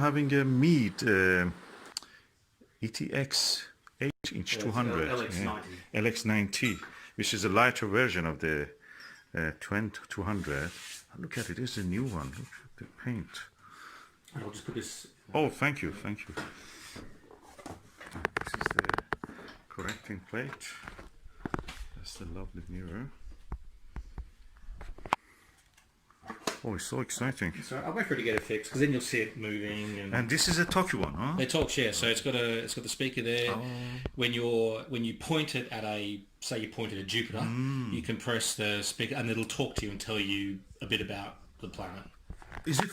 having a Meade ETX 8-inch 200 LX90. LX90, which is a lighter version of the 200. Look at it, it's a new one. Look at the paint. And I'll just put this. Oh, thank you, thank you. This is the correcting plate. That's the lovely mirror. Oh, it's so exciting. So I'll wait for it to get it fixed because then you'll see it moving. And this is a Tokyo one, huh? It talks, yeah. So it's got the speaker there. Oh. When you point it at say you point it at Jupiter, you can press the speaker and it'll talk to you and tell you a bit about the planet. Is it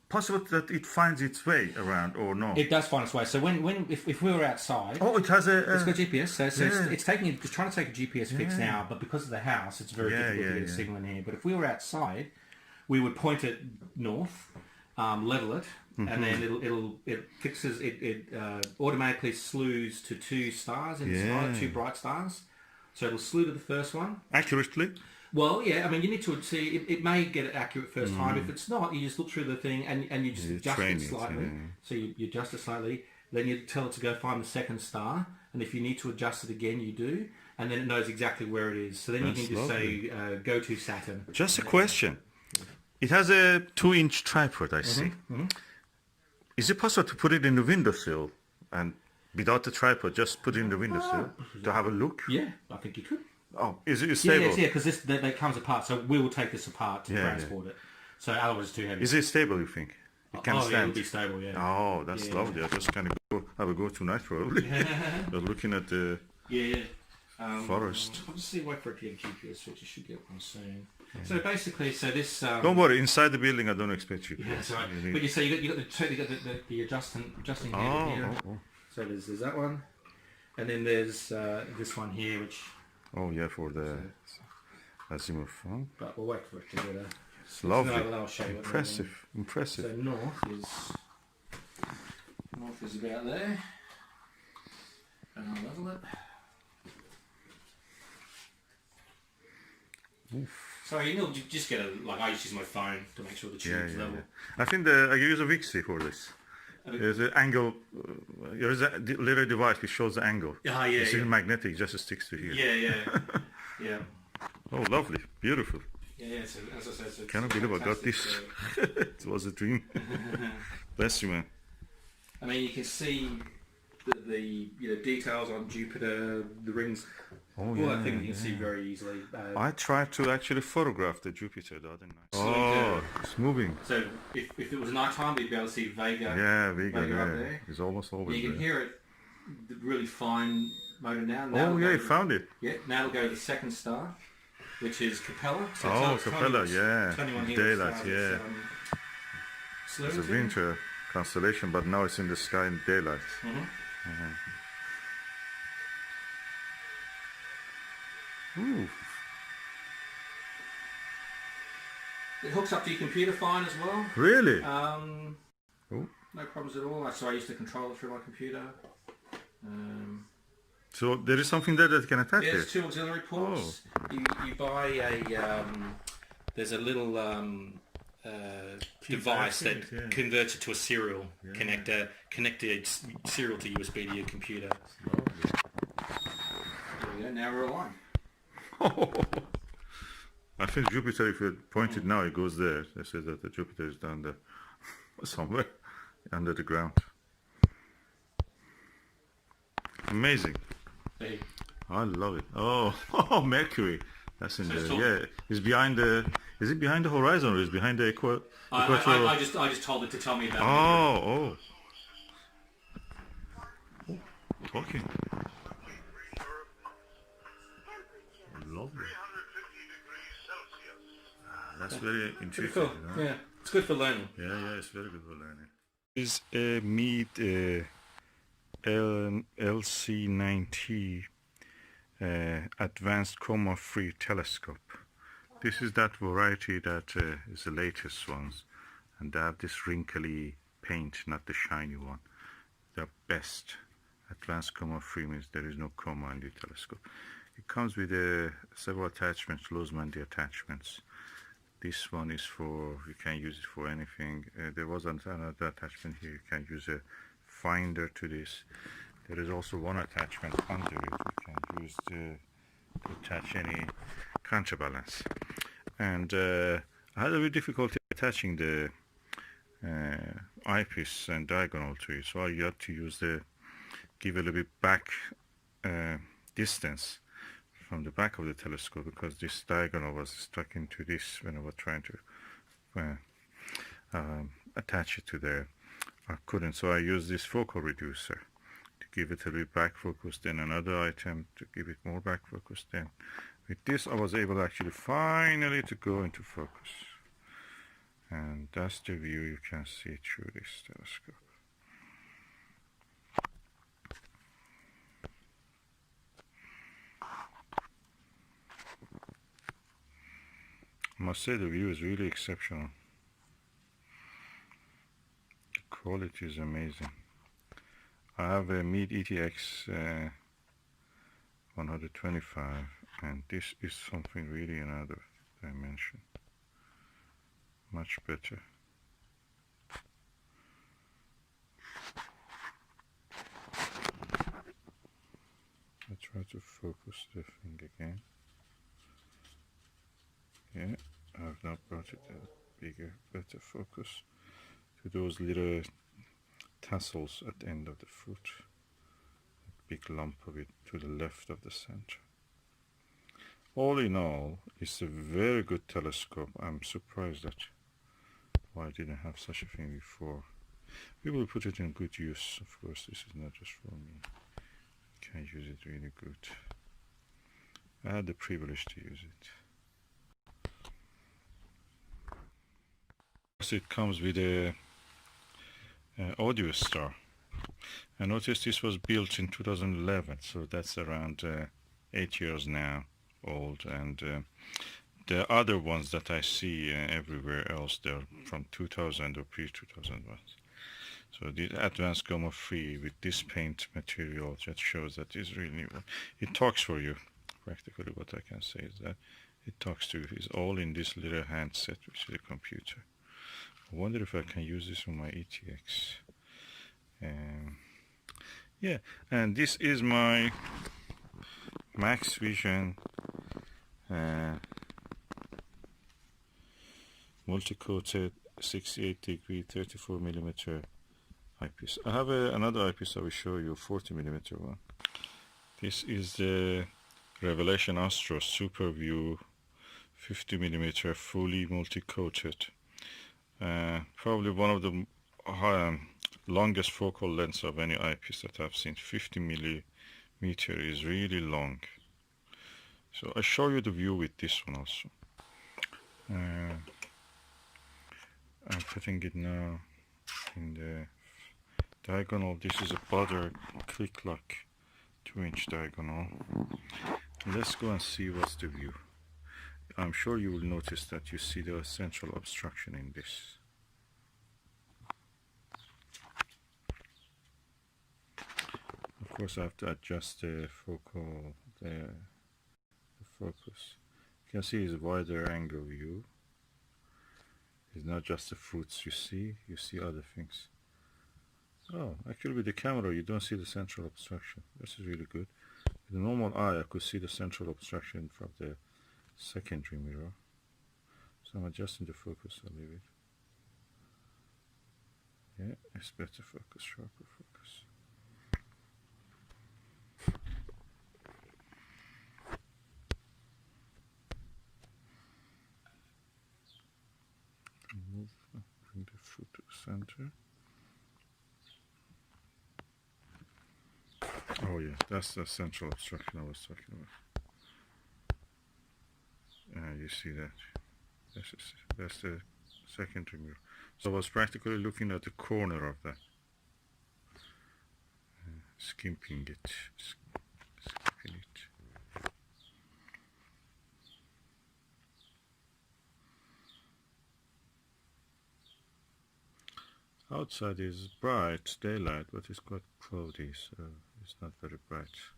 possible that it finds its way around or no? It does find its way. So if we were outside, oh, it has a. It's got GPS. So it's trying to take a GPS fix now, but because of the house, it's very difficult to get a signal in here. But if we were outside, we would point it north, level it, and then it fixes it automatically slews to two stars in the sky, two bright stars. So it'll slew to the first one Accurately? Well, yeah. I mean, you need to see. It may get it accurate first time. If it's not, you just look through the thing and you just adjust it slightly. So you adjust it slightly. Then you tell it to go find the second star, and if you need to adjust it again, you do, and then it knows exactly where it is. So then That's you can just lovely. say, "Go to Saturn." Just a question. It has a 2-inch tripod, I see. Is it possible to put it in the windowsill and without the tripod, just put it in the windowsill to have a look? Yeah, I think you could. Oh, is it stable? Yeah, because that comes apart. So we will take this apart to transport it. So otherwise, it's too heavy. Is it stable, you think? It can stand? Yeah, it'll be stable, yeah. Oh, that's lovely. I just kind of have a go tonight, probably. Just looking at the forest. I'll just see, wait for it to get GPS switch. You should get one soon. So basically, this. Don't worry, inside the building, I don't expect you. Yeah, sorry. But you say you got the adjusting handle here. So there's that one, and then there's this one here, which. Oh yeah, for the azimuth. Huh? But we'll wait for it to get a. It's lovely. I'll show you Impressive, impressive. So north is about there, and I'll level it. Oof. So you just get I just use my phone to make sure the tube's level. I think I use a Vixie for this. There's an angle. There's a little device which shows the angle. It's magnetic, it just sticks to here. Yeah. Oh, lovely, beautiful. Yeah. So as I said, cannot believe I got this. It was a dream. Bless you, man. I mean, you can see the details on Jupiter, the rings. All that thing you can see very easily. I tried to actually photograph the Jupiter the other night. Oh, it's moving. So if it was nighttime, you'd be able to see Vega. Yeah, Vega up there. It's almost always You can hear it, the really fine motor now. Oh yeah, you found it. Yeah, now it'll go to the second star, which is Capella. So Capella, daylight, It's a winter constellation, but now it's in the sky in daylight. Ooh. It hooks up to your computer fine as well. Really? No problems at all. So I used to control it through my computer. So there is something there that can attach it? There's 2 auxiliary ports. You buy there's a little device that converts it to a serial connector, connected serial to USB to your computer. There we go, now we're aligned. I think Jupiter, if you point it now, it goes there. They say that the Jupiter is down there, somewhere under the ground. Amazing. Hey. I love it. Oh, Mercury. That's in there. Yeah, it's behind the. Is it behind the horizon or is it behind the equator? I just told it to tell me about. Oh. Talking. Lovely. That's very intuitive. Cool. Yeah, it's good for learning. Yeah, it's very good for learning. This is a Meade LX90 advanced Coma free telescope. This is that variety that is the latest ones, and they have this wrinkly paint, not the shiny one. The best. Advanced Coma free means there is no coma in the telescope. It comes with several attachments, Losmandy attachments. This one is for, you can use it for anything. There was another attachment here. You can use a finder to this. There is also one attachment under it. You can use to attach any counterbalance. And I had a bit difficulty attaching the eyepiece and diagonal to it, so I had to use give a little bit back distance from the back of the telescope, because this diagonal was stuck into this when I was trying to attach it to there. I couldn't, so I used this focal reducer to give it a little bit back focus, then another item to give it more back focus. Then with this I was able actually finally to go into focus, and that's the view you can see through this telescope. I must say the view is really exceptional. The quality is amazing. I have a Meade ETX 125, and this is something really another dimension. Much better. I try to focus the thing again. Yeah, I've now brought it a bigger, better focus to those little tassels at the end of the foot. A big lump of it to the left of the center. All in all, it's a very good telescope. I'm surprised that why I didn't have such a thing before. We will put it in good use, of course. This is not just for me. I can use it really good. I had the privilege to use it. It comes with a audio star. I noticed this was built in 2011, so that's around 8 years now old, and the other ones that I see everywhere else, they're from 2000 or pre-2001. So the advanced Coma 3 with this paint material just shows that it's really, it talks for you. Practically what I can say is that it talks to you. It's all in this little handset, which is a computer. I wonder if I can use this on my ETX. Yeah, and this is my Max Vision multi-coated 68-degree 34mm eyepiece. I have another eyepiece I will show you, 40mm one. This is the Revelation Astro Super View 50mm fully multi-coated. Probably one of the longest focal lengths of any eyepiece that I've seen. 50mm is really long. So I show you the view with this one also. I'm putting it now in the diagonal. This is a Butter click lock 2-inch diagonal. Let's go and see what's the view. I'm sure you will notice that you see the central obstruction in this. Of course I have to adjust the focal, the focus. You can see it's a wider angle view. It's not just the fruits you see other things. Oh, actually with the camera you don't see the central obstruction. This is really good. With the normal eye I could see the central obstruction from the secondary mirror. So I'm adjusting the focus a little bit. Yeah, it's better focus, sharper focus. Move, bring the foot to the center. Oh yeah, that's the central obstruction I was talking about. You see that? That's the secondary mirror. So I was practically looking at the corner of that, skimping it. Outside is bright daylight, but it's quite cloudy, so it's not very bright.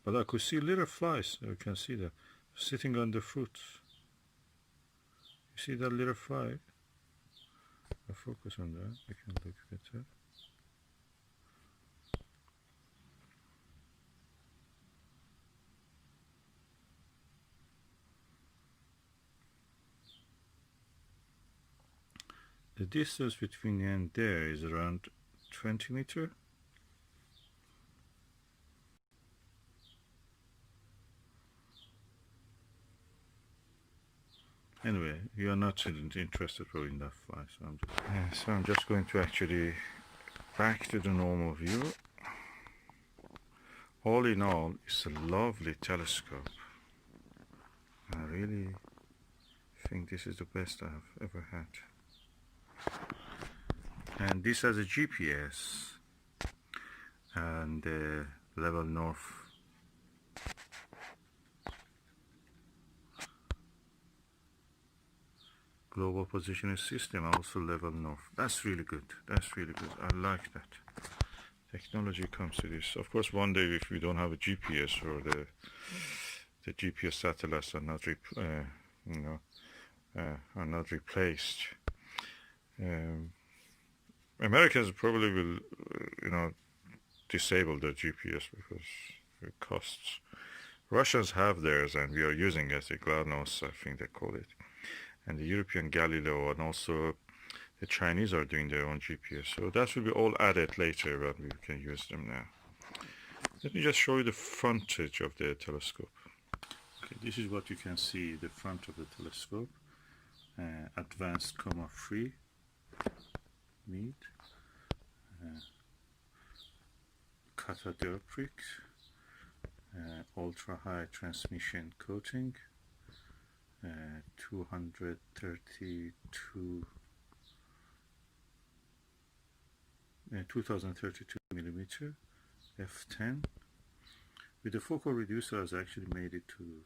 But I could see little flies. You can see them sitting on the fruits. You see that little 5? I'll focus on that. I can look better. The distance between here and there is around 20 meters. Anyway, you are not interested probably in that fly, so I'm just going to actually back to the normal view. All in all, it's a lovely telescope. I really think this is the best I've ever had. And this has a GPS and level north. Global positioning system, also level north. That's really good. That's really good. I like that. Technology comes to this. Of course, one day if we don't have a GPS or the GPS satellites are not are not replaced, Americans probably will disable their GPS because it costs. Russians have theirs and we are using it. The GLONASS, I think they call it. And the European Galileo, and also the Chinese are doing their own GPS. So that will be all added later, but we can use them now. Let me just show you the frontage of the telescope. Okay, this is what you can see, the front of the telescope. Advanced Coma 3, Meade, catadioptrics, ultra-high transmission coating, 2032 millimeter f10. With the focal reducer, has actually made it to,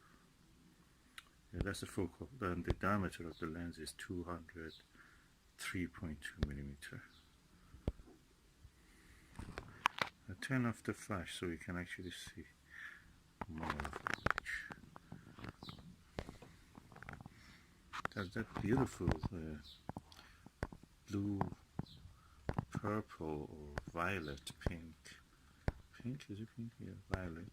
that's the focal. Then the diameter of the lens is 203.2 millimeter. I turn off the flash so you can actually see more of the image. There's that beautiful blue, purple, or violet, pink. Pink, is it pink? Yeah, violet.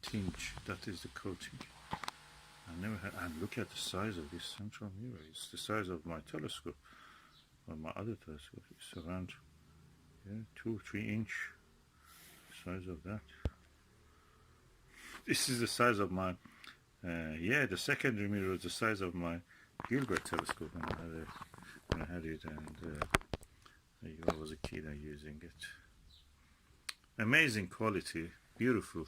Tinge, that is the coating. I never had, and look at the size of this central mirror. It's the size of my telescope, or my other telescope. It's around 2-3 inch size of that. This is the size of my the secondary mirror is the size of my Gilbert telescope when I had it, and I was a kid using it. Amazing quality, beautiful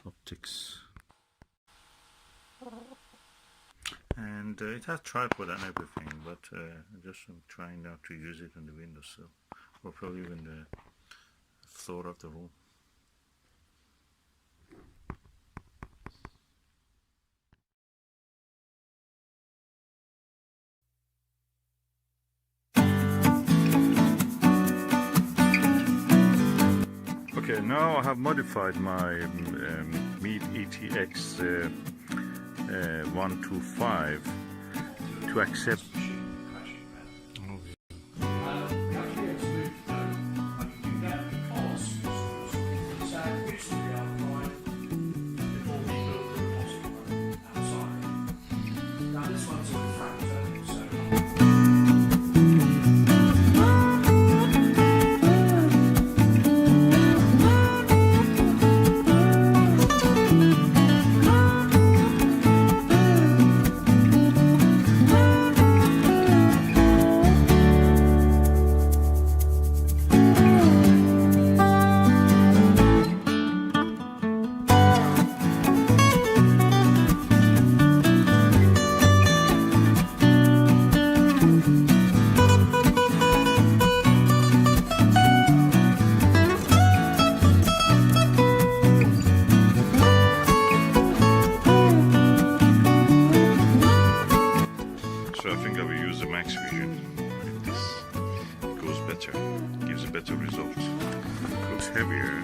optics, and it has tripod and everything, but I'm trying now to use it on the windowsill, or probably even the floor of the room. Okay, now I have modified my Meade ETX 125 to accept. Gives a better result. It looks heavier.